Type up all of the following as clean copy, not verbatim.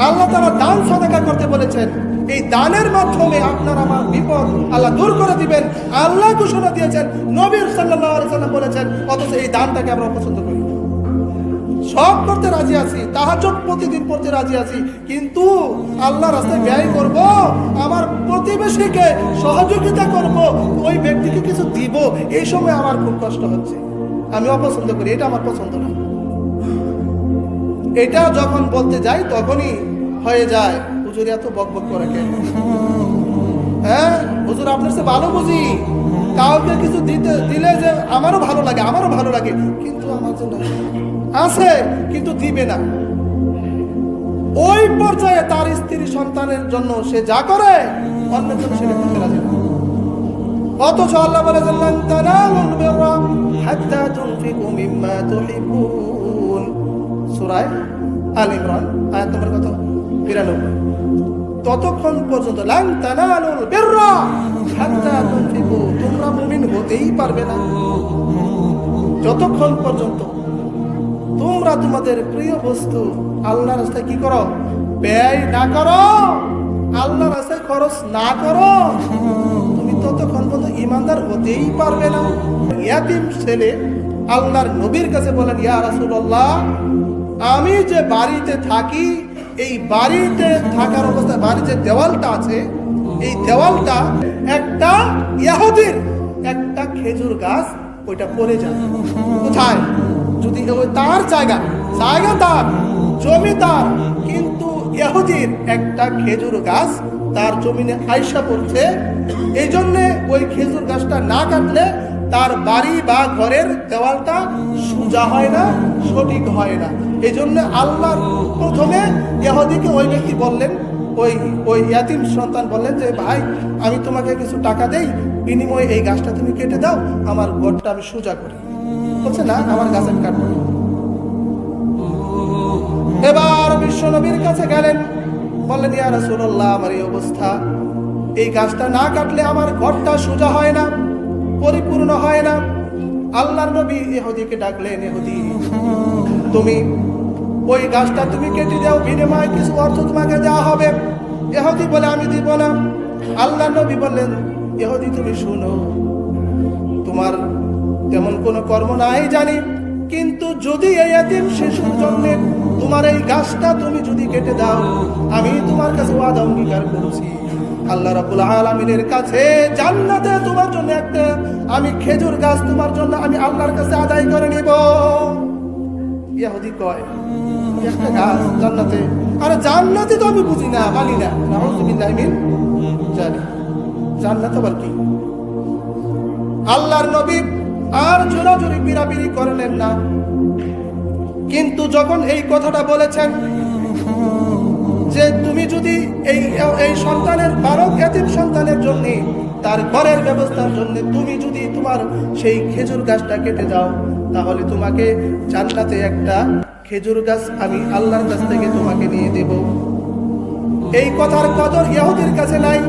আল্লাহ তাআলা দান সাদাকা করতে বলেছেন। এই দানের মাধ্যমে আপনার আমার বিপদ আল্লাহ দূর করে দিবেন। আল্লাহ ঘোষণা দিয়েছেন, নবী সাল্লাল্লাহু আলাইহি সাল্লাম বলেছেন। অথচ এই দানটাকে আমরা পছন্দ করি, সব করতে রাজি আছি, তাহাজ্জুদ প্রতিদিন পড়তে রাজি আছি, কিন্তু আল্লাহ রাস্তায় ব্যয় করব, আমার প্রতিবেশীকে সহযোগিতা করব, ওই ব্যক্তিকে কিছু দিব, এই সময় আমার খুব কষ্ট হচ্ছে, আমি অপছন্দ করি, এটা আমার পছন্দ না। এটা যখন বলতে যাই তখনই হয়ে যায়, হুজুর এত বকবক করে কেন? হ্যাঁ হুজুর, আপনার সে ভালো বুঝি, কাউকে কিছু দিলে যে আমারও ভালো লাগে, কিন্তু আমার জন্য আছে, কিন্তু দিবে না। ওই পর্যায়ে তার স্ত্রী সন্তানের জন্য সে যা করে, অন্যের জন্য সেটা করতে রাজি না। অথচ আল্লাহ বলেছেন, লান তানালুল বিররা হাত্তা তুনফিকু মিম্মা তুহিব্বুন, সূরা আল ইমরান আয়াত নম্বর কত? 92। ততক্ষণ পর্যন্ত লান তানালুল বিররা হাত্তা তুনফিকু, তোমরা মুমিন হতেই পারবে না যতক্ষণ পর্যন্ত তোমরা তোমাদের প্রিয় বস্তু আল্লাহর রাস্তায় কি করো? ব্যয় না করো, আল্লাহর রাস্তায় খরচ না করো, তুমি ততক্ষণ পর্যন্ত ঈমানদার হতেই পারবে না। ইয়াতীম ছেলে আল্লাহর নবীর কাছে বলেন, ইয়া রাসূলুল্লাহ, আমি যে বাড়িতে থাকি, এই বাড়িতে থাকার অবস্থায় বাড়ির যে দেওয়ালটা আছে, এই দেওয়ালটা একটা ইহুদির একটা খেজুর গাছ, ওইটা পড়ে যায়। কোথায়? যদি তার জায়গা তার, জমি তার, কিন্তু ইহুদির একটা খেজুর গাছ তার জমিনে আইসা পড়ছে। এই জন্যে ওই খেজুর গাছটা না কাটলে তার বাড়ি বা ঘরের দেওয়ালটা সোজা হয় না, সঠিক হয় না। এই জন্য আল্লাহ প্রথমে ইহুদিকে ওই ব্যক্তি বললেন, ওই ইয়াতীম সন্তান বললেন যে, ভাই আমি তোমাকে কিছু টাকা দেই, বিনিময়ে এই গাছটা তুমি কেটে দাও, আমার ঘরটা আমি সোজা করি। বলছে না, আমার গাছ আমি কাটবো। এবার বিশ্ব নবীর কাছে গেলেন, বললেন, ইয়া রাসূলুল্লাহ, আমার এই অবস্থা, এই গাছটা না কাটলে আমার ঘরটা সোজা হয় না, পরিপূর্ণ হয় না। আল্লাহর নবী ইহুদিকে ডাকলেন, ইহুদি, তুমি ওই গাছটা তুমি কেটে দাও, বিনিময়ে কিছু অর্থ তোমাকে দেওয়া হবে। ইহুদি বলে, আমি দিব না। আল্লাহর নবী বললেন, ইহুদি তুমি শুনো, তোমার তেমন কোনো কর্ম নাই জানি, কিন্তু যদি এই এতিম শিশুর জন্য তোমার এই গাছটা তুমি যদি কেটে দাও, আমি তোমার কাছে ওয়াদা অঙ্গীকার করছি, আল্লাহ রাব্বুল আলামিনের কাছে জান্নাতে তোমার জন্য একটা আমি খেজুর গাছ তোমার জন্য আমি আল্লাহর কাছে আদায় করে নিব। ইহুদি কয়, একটা গাছ জান্নাতে? আরে জান্নাতে তো আমি বুঝি না, মানি না, নাউযুবিল্লাহি মিন জালিক। জান্নাত আবার কি? আল্লাহর নবী আর জোরাজুরি বিরাবিরি করলেন না, কিন্তু যখন এই কথাটা বলেছেন যে তুমি যদি এই সন্তানের, বালক এতিম সন্তানের জন্য, তার ঘরের ব্যবস্থার জন্য তুমি যদি তোমার সেই খেজুর গাছটা কেটে দাও, তাহলে তোমাকে জান্নাতে একটা খেজুর গাছ আমি আল্লাহর কাছ থেকে তোমাকে নিয়ে দেব। এই কথার কদর ইহুদির কাছে নাই,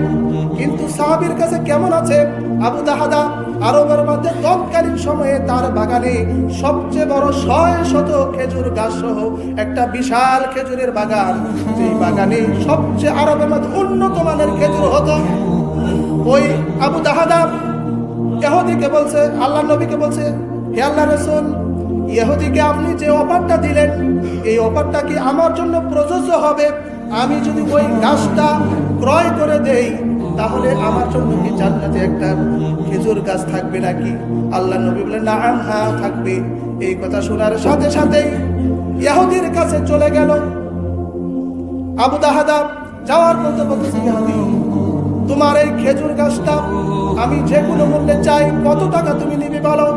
কিন্তু সাহাবীর কাছে কেমন আছে? আবু দাহাদা আরবের মধ্যে তৎকালীন সময়ে তার বাগানে সবচেয়ে বড় 600 খেজুর গাছ সহ একটা বিশাল খেজুরের বাগান, যেই বাগানে সবচেয়ে আরবের মধ্যে উন্নত মানের খেজুর হতো। ওই আবু দাহাদা ইহুদিকে বলছে, আল্লাহ নবীকে বলছে, হে আল্লাহ রাসূল, ইহুদিকে আপনি যে অফারটা দিলেন, এই অফারটা কি আমার জন্য প্রযোজ্য হবে? আমি যদি ওই গাছটা ক্রয় করে দেই, তাহলে আমার জন্য কি জান্নাতে একটা খেজুর গাছ থাকবে নাকি? আল্লাহ নবী বলেন, নাআম, হ্যাঁ থাকবে। এই কথা শোনার সাথে সাথেই ইহুদির কাছে চলে গেল আবু দাহাদা। যাওয়ার পথে বলতেছে, ইহুদি, তোমার এই খেজুর গাছটা আমি যে কোনো মূল্যে চাই, কত টাকা তুমি নিবে বলো?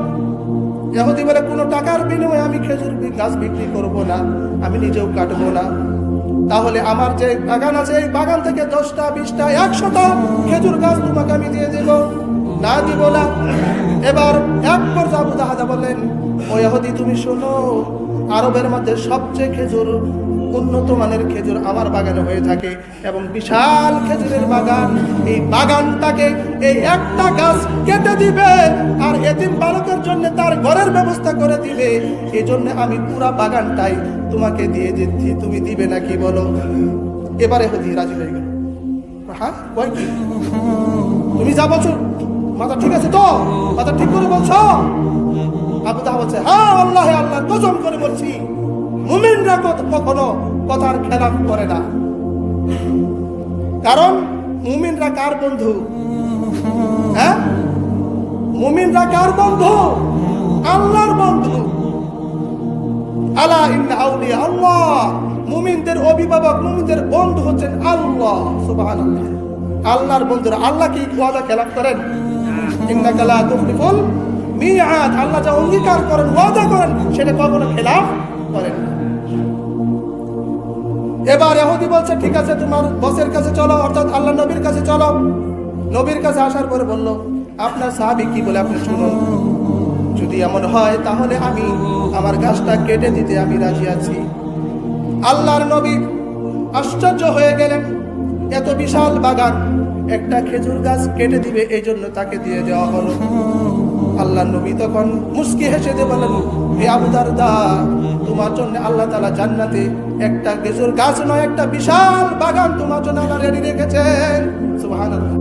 ইহুদি বলে, কোনো টাকার বিনিময়ে আমি খেজুর গাছ বিক্রি করব না, আমি নিজেও কাটবো না। তাহলে আমার যে বাগান আছে, এই বাগান থেকে 10টা 20টা 100টা খেজুর গাছ তোমাকে আমি দিয়ে দেব, না দিব না। এবার এক পর্যায়ে আবু দাহাদা বললেন, ও ইহুদি তুমি শোনো, আরবের মধ্যে সবচেয়ে খেজুর উন্নত মানের খেজুর আমার বাগানে হয়ে থাকে এবং বিশাল খেজুরের বাগান। এই বাগানটাকে এই একটা গাছ কেটে দিবে আর এতিম বালকের জন্য তার ঘরের ব্যবস্থা করে দিবে। এই জন্য আমি পুরা বাগানটাই তোমাকে দিয়ে দিচ্ছি, তুমি দিবে নাকি বলো? এবারে হদি রাজি হয়ে গেল। হ্যাঁ, কয় কি তুমি যা বলছো মাথা ঠিক আছে তো? মাথা ঠিক করে বলছো? আবু তাহা বলছে, হ্যাঁ আল্লাহে আল্লাহর কসম করে বলছি, মুমিনরা কখনো কথার খেলাফ করে না। কারণ মুমিনরা কার বন্ধু? হ্যাঁ, মুমিনরা কার বন্ধু? আল্লাহর বন্ধু। আলা ইন্না আউলিয়া আল্লাহ, মুমিনদের অভিভাবক, মুমিনদের বন্ধু হচ্ছেন আল্লাহ। সুবহানাল্লাহ, আল্লাহর বন্ধুরা। আল্লাহ কি ওয়াদা খেলাফ করেন? ইন্নাকা লা তুখলিফুল মিআদ, আল্লাহ যা অঙ্গীকার করেন, ওয়াদা করেন, সেটা কখনো খেলাফ করেন না। এবার ইহুদি বলছে, ঠিক আছে তোমার বসের কাছে চলো, অর্থাৎ আল্লাহ নবীর কাছে চলো। নবীর কাছে আসার পরে বলল, আপনার সাহাবী কি বলে আপনি শুনুন, যদি এমন হয় তাহলে আমি আমার গাছটা কেটে দিতে আমি রাজি আছি। আল্লাহর নবী আশ্চর্য হয়ে গেলেন, এত বিশাল বাগান একটা খেজুর গাছ কেটে দিবে এই জন্য তাকে দিয়ে দেওয়া হলো। আল্লাহ নবী তখন মুস্কি হেসে দিয়ে বলেন, হে আবু দারদা, তোমার জন্য আল্লাহ তাআলা জান্নাতে একটা খেজুর গাছ নয়, একটা বিশাল বাগান তোমার জন্য আল্লাহ রেডি রেখেছেন। সুবহানাল্লাহ।